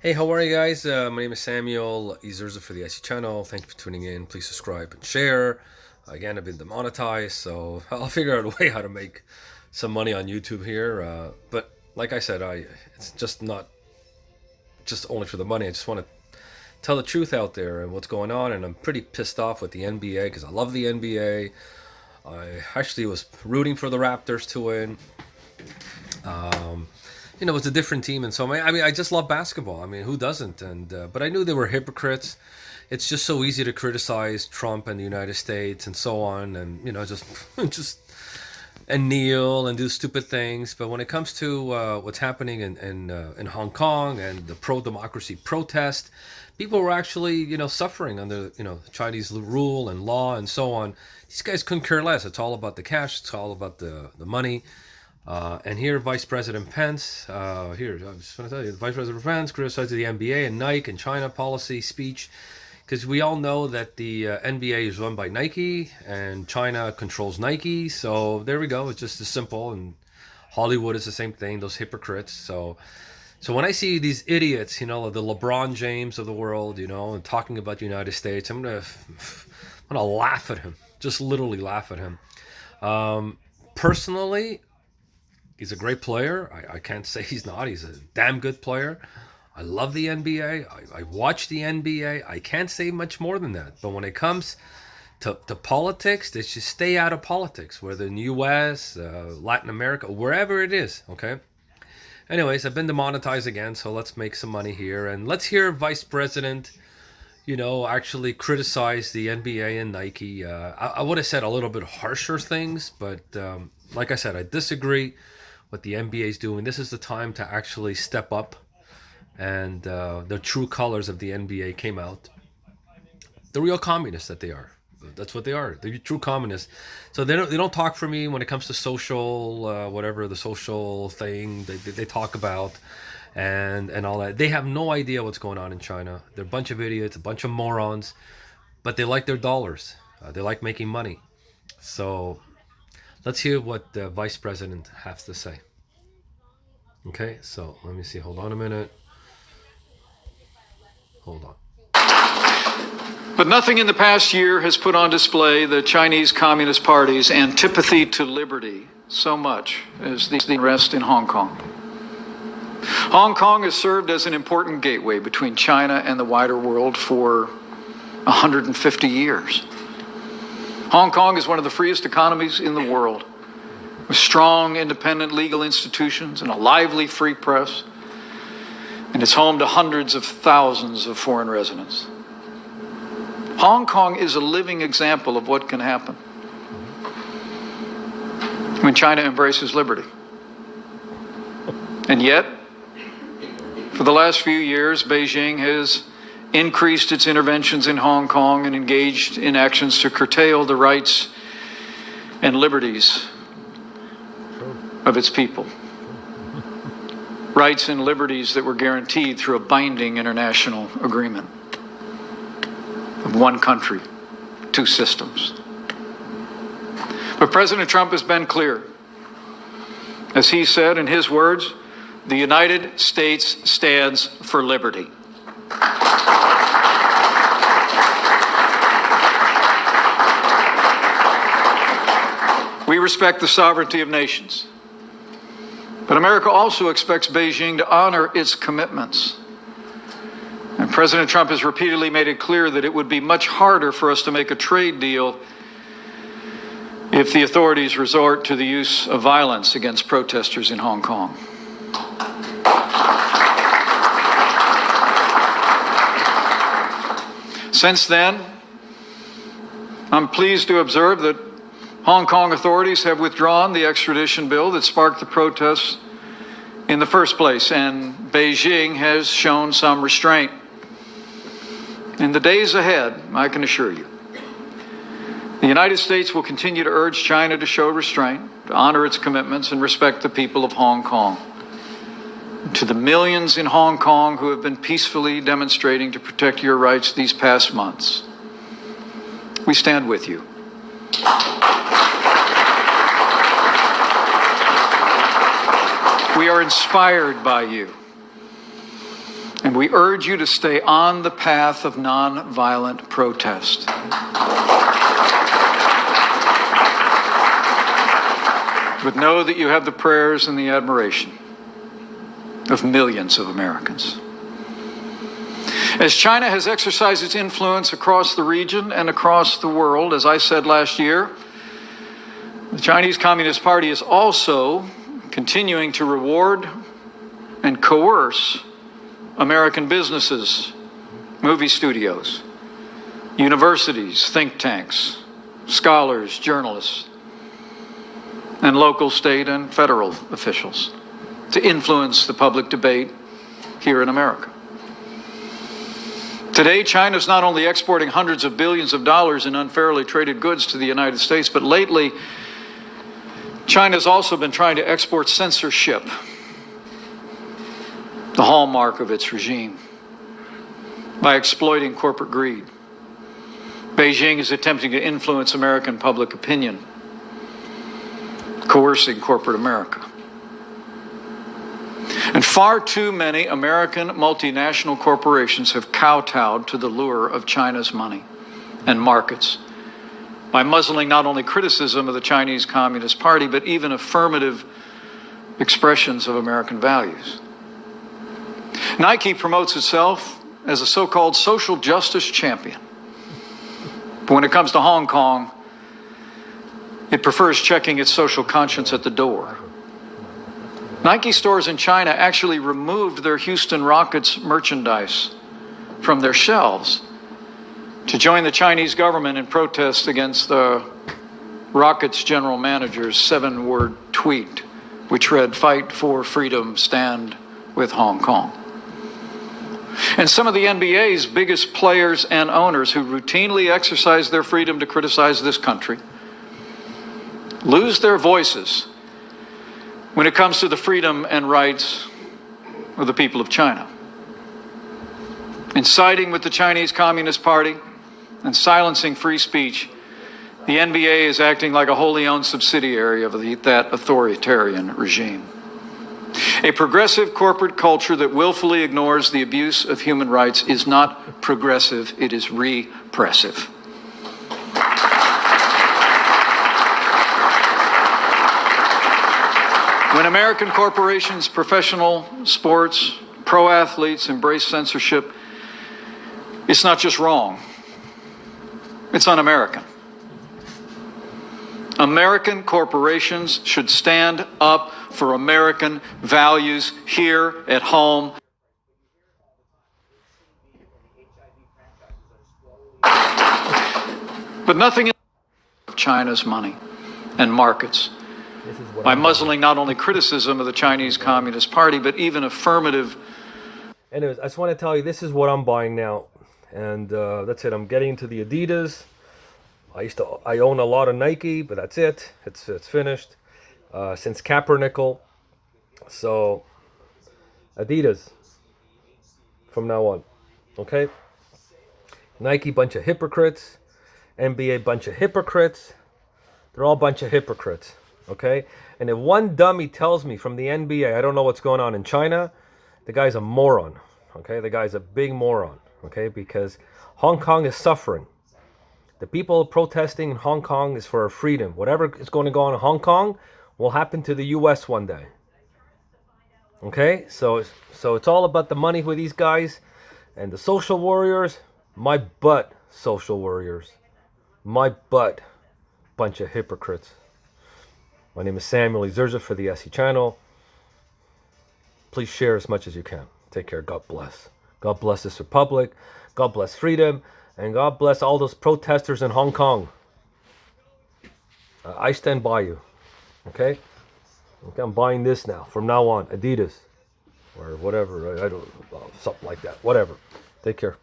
Hey, how are you guys? My name is Samuel Ezerza for the IC channel. Thank you for tuning in. Please subscribe and share. Again, I've been demonetized, so I'll figure out a way how to make some money on YouTube here. But like I said, it's just not just only for the money. I just want to tell the truth out there and what's going on. And I'm pretty pissed off with the NBA because I love the NBA. I actually was rooting for the Raptors to win. It's a different team, and so I just love basketball. I mean, who doesn't? And but I knew they were hypocrites. It's just so easy to criticize Trump and the United States and so on, and just just and kneel and do stupid things. But when it comes to what's happening in Hong Kong and the pro-democracy protest, people were actually suffering under Chinese rule and law and so on. These guys couldn't care less. It's all about the cash. It's all about the money. And here, Vice President Pence, I was going to tell you, Vice President Pence criticizes the NBA and Nike and China policy speech, because we all know that the NBA is run by Nike and China controls Nike. So there we go. It's just as simple. And Hollywood is the same thing. Those hypocrites. So when I see these idiots, the LeBron James of the world, and talking about the United States, I'm gonna laugh at him. Just literally laugh at him. Personally, he's a great player. I can't say he's not. He's a damn good player. I love the NBA. I watch the NBA. I can't say much more than that. But when it comes to politics, they should stay out of politics, whether in the U.S., Latin America, wherever it is, okay? Anyways, I've been demonetized again, so let's make some money here. And let's hear Vice President, actually criticize the NBA and Nike. I would have said a little bit harsher things, but like I said, I disagree what the NBA is doing. This is the time to actually step up, and the true colors of the NBA came out. The real communists that they are. That's what they are. They're true communists. So they don't talk for me when it comes to social, whatever the social thing they talk about, and all that. They have no idea what's going on in China. They're a bunch of idiots, a bunch of morons, but they like their dollars. They like making money. So let's hear what the Vice President has to say. Okay, so let me see. Hold on a minute. Hold on. But nothing in the past year has put on display the Chinese Communist Party's antipathy to liberty so much as the unrest in Hong Kong. Hong Kong has served as an important gateway between China and the wider world for 150 years. Hong Kong is one of the freest economies in the world, with strong, independent legal institutions and a lively free press, and it's home to hundreds of thousands of foreign residents. Hong Kong is a living example of what can happen when China embraces liberty. And yet, for the last few years, Beijing has increased its interventions in Hong Kong and engaged in actions to curtail the rights and liberties of its people. Rights and liberties that were guaranteed through a binding international agreement of one country, two systems. But President Trump has been clear. As he said in his words, the United States stands for liberty. We respect the sovereignty of nations. But America also expects Beijing to honor its commitments. And President Trump has repeatedly made it clear that it would be much harder for us to make a trade deal if the authorities resort to the use of violence against protesters in Hong Kong. Since then, I'm pleased to observe that Hong Kong authorities have withdrawn the extradition bill that sparked the protests in the first place, and Beijing has shown some restraint. In the days ahead, I can assure you, the United States will continue to urge China to show restraint, to honor its commitments, and respect the people of Hong Kong. To the millions in Hong Kong who have been peacefully demonstrating to protect your rights these past months, we stand with you. We are inspired by you. And And we urge you to stay on the path of nonviolent protest. But know that you have the prayers and the admiration of millions of Americans. As China has exercised its influence across the region and across the world, as I said last year, the Chinese Communist Party is also continuing to reward and coerce American businesses, movie studios, universities, think tanks, scholars, journalists, and local, state, and federal officials to influence the public debate here in America. Today, China is not only exporting hundreds of billions of dollars in unfairly traded goods to the United States, but lately, China has also been trying to export censorship, the hallmark of its regime, by exploiting corporate greed. Beijing is attempting to influence American public opinion, coercing corporate America. And far too many American multinational corporations have kowtowed to the lure of China's money and markets by muzzling not only criticism of the Chinese Communist Party, but even affirmative expressions of American values. Nike promotes itself as a so-called social justice champion. But when it comes to Hong Kong, it prefers checking its social conscience at the door. Nike stores in China actually removed their Houston Rockets merchandise from their shelves to join the Chinese government in protest against the Rockets general manager's 7-word tweet, which read, "Fight for freedom, stand with Hong Kong." And some of the NBA's biggest players and owners who routinely exercise their freedom to criticize this country lose their voices when it comes to the freedom and rights of the people of China. In siding with the Chinese Communist Party and silencing free speech, the NBA is acting like a wholly owned subsidiary of that authoritarian regime. A progressive corporate culture that willfully ignores the abuse of human rights is not progressive, it is repressive. When American corporations, professional sports, pro athletes embrace censorship, it's not just wrong, it's un-American. American corporations should stand up for American values here at home. But nothing of China's money and markets by muzzling not only criticism of the Chinese Communist Party, but even affirmative. Anyways, I just want to tell you, this is what I'm buying now. And that's it. I'm getting into the Adidas. I own a lot of Nike, but that's it. It's finished. Since Kaepernick. So, Adidas. From now on. Okay? Nike, bunch of hypocrites. NBA, bunch of hypocrites. They're all a bunch of hypocrites. Okay? And if one dummy tells me from the NBA, I don't know what's going on in China, the guy's a moron. Okay? The guy's a big moron. Okay? Because Hong Kong is suffering. The people protesting in Hong Kong is for our freedom. Whatever is going to go on in Hong Kong will happen to the U.S. one day. Okay? So it's all about the money with these guys. And the social warriors, my butt, social warriors. My butt, bunch of hypocrites. My name is Samuel Ezerza for the SE channel. Please share as much as you can. Take care. God bless. God bless this republic. God bless freedom. And God bless all those protesters in Hong Kong. I stand by you. Okay? I'm buying this now. From now on. Adidas. Or whatever. I don't know. Something like that. Whatever. Take care.